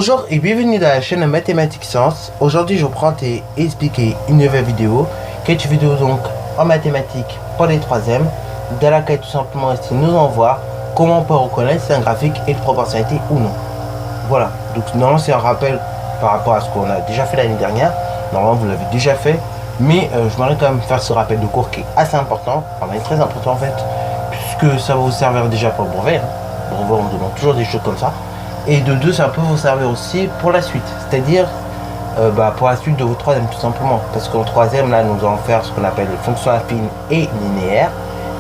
Bonjour et bienvenue dans la chaîne Mathématiques Sciences. Aujourd'hui je prends et expliquer une nouvelle vidéo, qui est une vidéo donc en mathématiques pour les troisièmes, dans laquelle tout simplement ici nous allons voir comment on peut reconnaître si un graphique est de proportionnalité ou non. Voilà, donc normalement c'est un rappel par rapport à ce qu'on a déjà fait l'année dernière. Normalement vous l'avez déjà fait, mais je voudrais quand même faire ce rappel de cours qui est assez important, enfin très important en fait, puisque ça va vous servir déjà pour le brevet. Le brevet on demande toujours des choses comme ça. Et de deux, ça peut vous servir aussi pour la suite, c'est-à-dire pour la suite de vos troisièmes tout simplement. Parce qu'en troisième, là, nous allons faire ce qu'on appelle les fonctions affines et linéaires.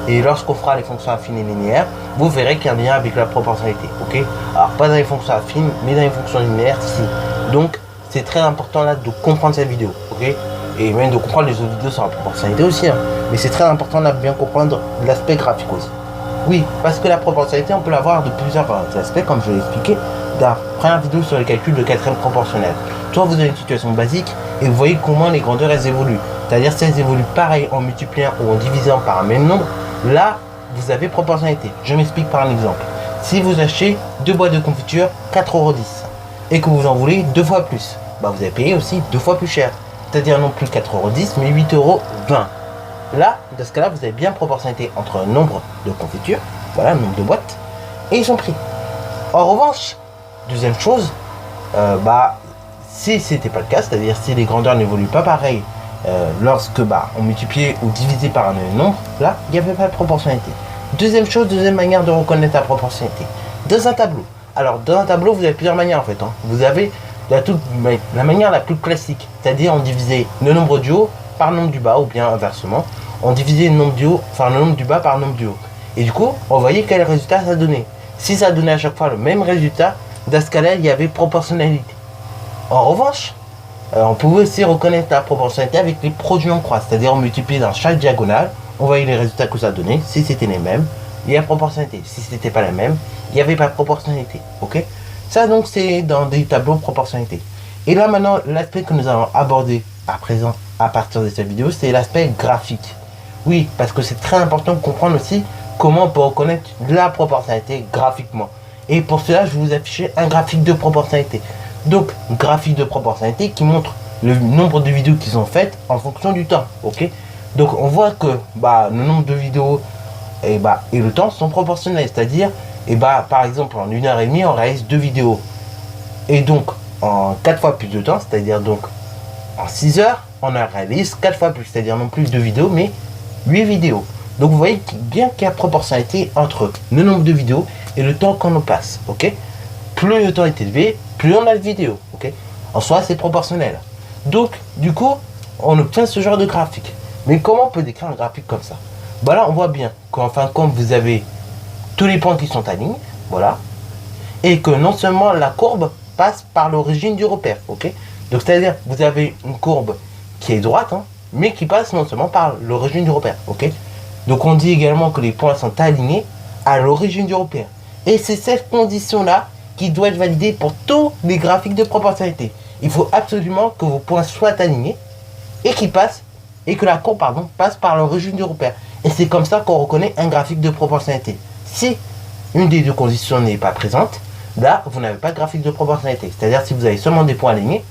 Et lorsqu'on fera les fonctions affines et linéaires, vous verrez qu'il y a un lien avec la proportionnalité, ok? Alors, pas dans les fonctions affines, mais dans les fonctions linéaires, si. Donc, c'est très important là de comprendre cette vidéo, ok? Et même de comprendre les autres vidéos sur la proportionnalité aussi, hein. Mais c'est très important là de bien comprendre l'aspect graphique aussi. Oui, parce que la proportionnalité, on peut l'avoir de plusieurs aspects, comme je l'ai expliqué dans la première vidéo sur le calcul de quatrième proportionnel. Soit vous avez une situation basique et vous voyez comment les grandeurs elles évoluent. C'est-à-dire si elles évoluent pareil en multipliant ou en divisant par un même nombre, là, vous avez proportionnalité. Je m'explique par un exemple. Si vous achetez 2 boîtes de confiture, 4,10 € et que vous en voulez 2 fois plus, vous allez payer aussi 2 fois plus cher. C'est-à-dire non plus 4,10 € mais 8,20 €. Là, dans ce cas-là, vous avez bien proportionnalité entre le nombre de confitures, voilà, le nombre de boîtes, et son prix. En revanche, deuxième chose, si c'était pas le cas, c'est-à-dire si les grandeurs n'évoluent pas pareil lorsque on multipliait ou divisait par un même nombre, là, il n'y avait pas de proportionnalité. Deuxième chose, deuxième manière de reconnaître la proportionnalité. Dans un tableau. Alors, dans un tableau, vous avez plusieurs manières en fait. Vous avez la manière la plus classique, c'est-à-dire on divisait le nombre du haut par le nombre du bas, ou bien inversement, on divisait le nombre du haut, le nombre du bas par le nombre du haut. Et du coup, on voyait quel résultat ça donnait. Si ça donnait à chaque fois le même résultat, dans ce cas-là, il y avait proportionnalité. En revanche, on pouvait aussi reconnaître la proportionnalité avec les produits en croix, c'est-à-dire on multipliait dans chaque diagonale, on voyait les résultats que ça donnait. Si c'était les mêmes, il y a proportionnalité. Si c'était pas les mêmes, il n'y avait pas de proportionnalité. Ok? Ça donc c'est dans des tableaux de proportionnalité. Et là maintenant, l'aspect que nous allons aborder à présent à partir de cette vidéo, c'est l'aspect graphique. Oui, parce que c'est très important de comprendre aussi comment on peut reconnaître la proportionnalité graphiquement. Et pour cela, je vais vous afficher un graphique de proportionnalité. Donc, graphique de proportionnalité qui montre le nombre de vidéos qui sont faites en fonction du temps. Ok? Donc, on voit que le nombre de vidéos et le temps sont proportionnels. C'est-à-dire, par exemple, en 1h30, on réalise 2 vidéos. Et donc, en 4 fois plus de temps, c'est-à-dire donc en 6 heures, on en réalise 4 fois plus. C'est-à-dire non plus 2 vidéos, mais 8 vidéos. Donc vous voyez bien qu'il y a proportionnalité entre le nombre de vidéos et le temps qu'on en passe, ok? Plus le temps est élevé, plus on a de vidéos, ok? En soi, c'est proportionnel. Donc, du coup, on obtient ce genre de graphique. Mais comment on peut décrire un graphique comme ça? Là, on voit bien qu'en fin de compte, vous avez tous les points qui sont alignés, voilà, et que non seulement la courbe passe par l'origine du repère, ok? Donc, c'est-à-dire, vous avez une courbe qui est droite, mais qui passe non seulement par l'origine du repère, ok? Donc on dit également que les points sont alignés à l'origine du repère. Et c'est cette condition-là qui doit être validée pour tous les graphiques de proportionnalité. Il faut absolument que vos points soient alignés et que la courbe passe par l'origine du repère. Et c'est comme ça qu'on reconnaît un graphique de proportionnalité. Si une des deux conditions n'est pas présente, là vous n'avez pas de graphique de proportionnalité. C'est-à-dire si vous avez seulement des points alignés,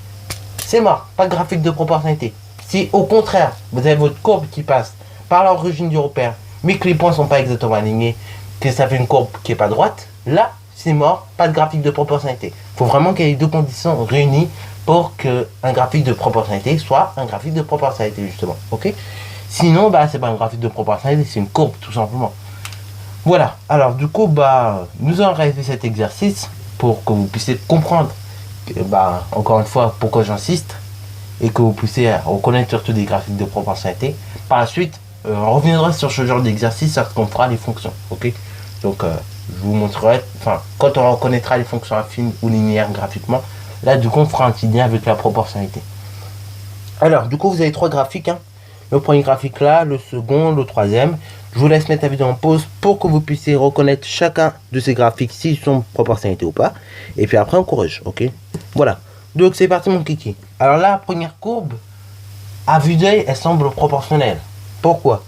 c'est mort, pas de graphique de proportionnalité. Si au contraire, vous avez votre courbe qui passe par l'origine du repère, mais que les points ne sont pas exactement alignés, que ça fait une courbe qui n'est pas droite, là, c'est mort, pas de graphique de proportionnalité. Il faut vraiment qu'il y ait les deux conditions réunies pour qu'un graphique de proportionnalité soit un graphique de proportionnalité, justement. Ok? Sinon, c'est pas un graphique de proportionnalité, c'est une courbe, tout simplement. Voilà. Alors, du coup, nous allons réaliser cet exercice pour que vous puissiez comprendre, encore une fois, pourquoi j'insiste, et que vous puissiez reconnaître surtout des graphiques de proportionnalité. Par la suite, on reviendra sur ce genre d'exercice lorsqu'on fera les fonctions, ok? Donc, je vous montrerai, quand on reconnaîtra les fonctions affines ou linéaires graphiquement, là, du coup, on fera un petit lien avec la proportionnalité. Alors, du coup, vous avez 3 graphiques, Le premier graphique là, le second, le troisième. Je vous laisse mettre la vidéo en pause pour que vous puissiez reconnaître chacun de ces graphiques s'ils sont proportionnalité ou pas. Et puis après, on corrige, ok? Voilà. Donc, c'est parti, mon kiki. Alors là, la première courbe, à vue d'œil, elle semble proportionnelle. Pourquoi?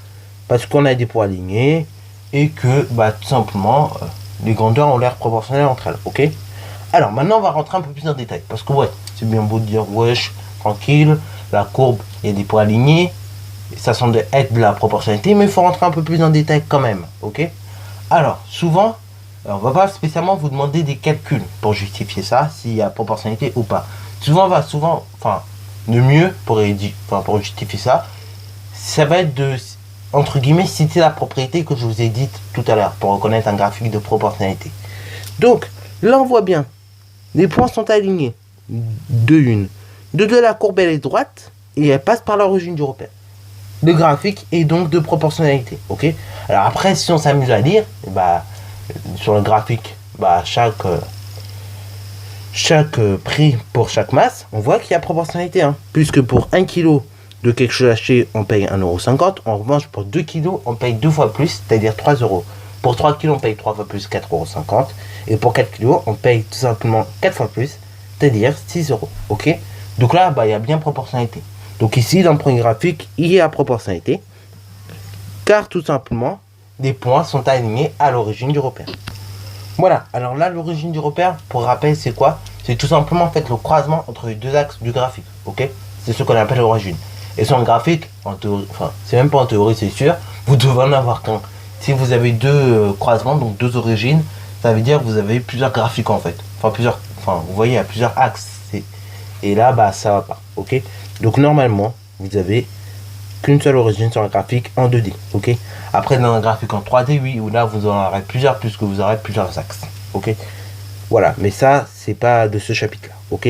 Parce qu'on a des points alignés et que, tout simplement, les grandeurs ont l'air proportionnelles entre elles, ok? Alors maintenant on va rentrer un peu plus en détail. Parce que ouais, c'est bien beau de dire wesh, tranquille, la courbe, il y a des points alignés. Ça semble être de la proportionnalité, mais il faut rentrer un peu plus en détail quand même. Ok. Alors souvent, on va pas spécialement vous demander des calculs pour justifier ça, s'il y a proportionnalité ou pas. Souvent, le mieux pour justifier ça, ça va être de, entre guillemets, citer la propriété que je vous ai dite tout à l'heure pour reconnaître un graphique de proportionnalité. Donc, là, on voit bien, les points sont alignés de une. De deux, la courbe, elle est droite et elle passe par l'origine du repère. Le graphique est donc de proportionnalité. Ok. Alors après, si on s'amuse à lire, bah, sur le graphique, bah, chaque prix pour chaque masse, on voit qu'il y a proportionnalité. Hein, puisque pour 1 kg de quelque chose acheté, on paye 1,50 €. En revanche, pour 2 kg, on paye 2 fois plus, c'est-à-dire 3 €. Pour 3 kg, on paye 3 fois plus, 4,50 €. Et pour 4 kg, on paye tout simplement 4 fois plus, c'est-à-dire 6 €. Ok. Donc là, bah, il y a bien proportionnalité. Donc ici, dans le premier graphique, il y a proportionnalité. Car tout simplement, les points sont alignés à l'origine du repère. Voilà, alors là, l'origine du repère, pour rappel, c'est quoi? C'est tout simplement en fait le croisement entre les deux axes du graphique, ok? C'est ce qu'on appelle l'origine. Et sur le graphique, en théorie, enfin, c'est même pas en théorie, c'est sûr, vous devez en avoir qu'un. Si vous avez deux croisements, donc deux origines, ça veut dire que vous avez plusieurs graphiques en fait. Enfin, vous voyez, il y a plusieurs axes. Et là, bah, ça va pas, ok? Donc normalement, vous avez qu'une seule origine sur un graphique en 2D, ok? Après, dans un graphique en 3D, oui, où là, vous en aurez plusieurs, puisque vous aurez plusieurs axes, ok? Voilà, mais ça, c'est pas de ce chapitre-là, ok?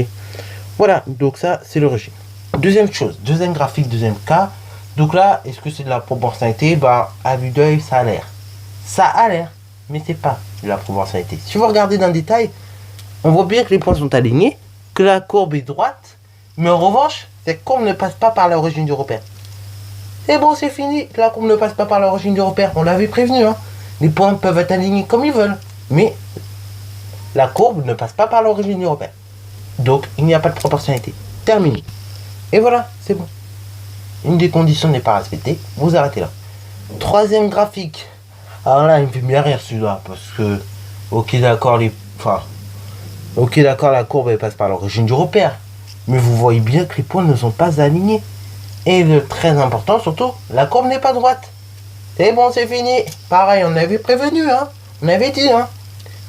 Voilà, donc ça, c'est l'origine. Deuxième chose, deuxième graphique, deuxième cas. Donc là, est-ce que c'est de la proportionnalité? Bah, à vue d'œil, ça a l'air. Ça a l'air, mais c'est pas de la proportionnalité. Si vous regardez dans le détail, on voit bien que les points sont alignés, que la courbe est droite, mais en revanche, cette courbe ne passe pas par l'origine du repère. C'est bon, c'est fini, la courbe ne passe pas par l'origine du repère. On l'avait prévenu, hein. Les points peuvent être alignés comme ils veulent, mais la courbe ne passe pas par l'origine du repère. Donc, il n'y a pas de proportionnalité. Terminé. Et voilà, c'est bon. Une des conditions n'est pas respectée, vous arrêtez là. Troisième graphique. Alors là, il me fait bien rire celui-là, parce que, ok d'accord, la courbe elle passe par l'origine du repère. Mais vous voyez bien que les points ne sont pas alignés. Et le très important surtout, la courbe n'est pas droite. C'est bon, c'est fini. Pareil, on avait prévenu, hein. On avait dit, hein.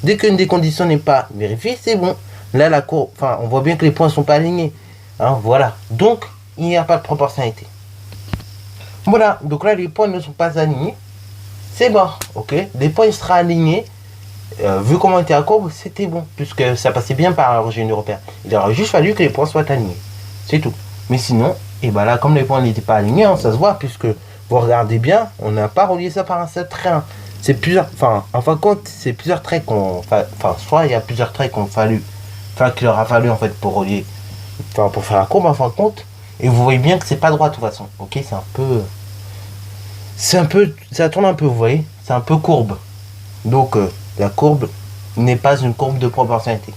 Dès qu'une des conditions n'est pas vérifiée, c'est bon. Là, la courbe, on voit bien que les points ne sont pas alignés. Hein, voilà. Donc, il n'y a pas de proportionnalité. Voilà. Donc là, les points ne sont pas alignés. C'est bon. Ok. Les points seront alignés. Vu comment était la courbe, c'était bon. Puisque ça passait bien par l'origine du repère. Il aurait juste fallu que les points soient alignés. C'est tout. Mais sinon, et bah là, comme les points n'étaient pas alignés, hein, ça se voit. Puisque vous regardez bien, on n'a pas relié ça par un seul trait. Hein. C'est plusieurs. En fin de compte, c'est plusieurs traits soit il y a plusieurs traits qu'il aura fallu en fait pour relier. Pour faire la courbe en fin de compte. Et vous voyez bien que c'est pas droit de toute façon. Ok, ça tourne un peu, vous voyez. C'est un peu courbe. Donc la courbe n'est pas une courbe de proportionnalité.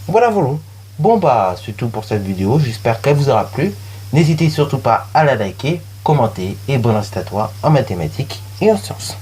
Voilà. Bon bah c'est tout pour cette vidéo. J'espère qu'elle vous aura plu. N'hésitez surtout pas à la liker, commenter et bonne réussite à toi en mathématiques et en sciences.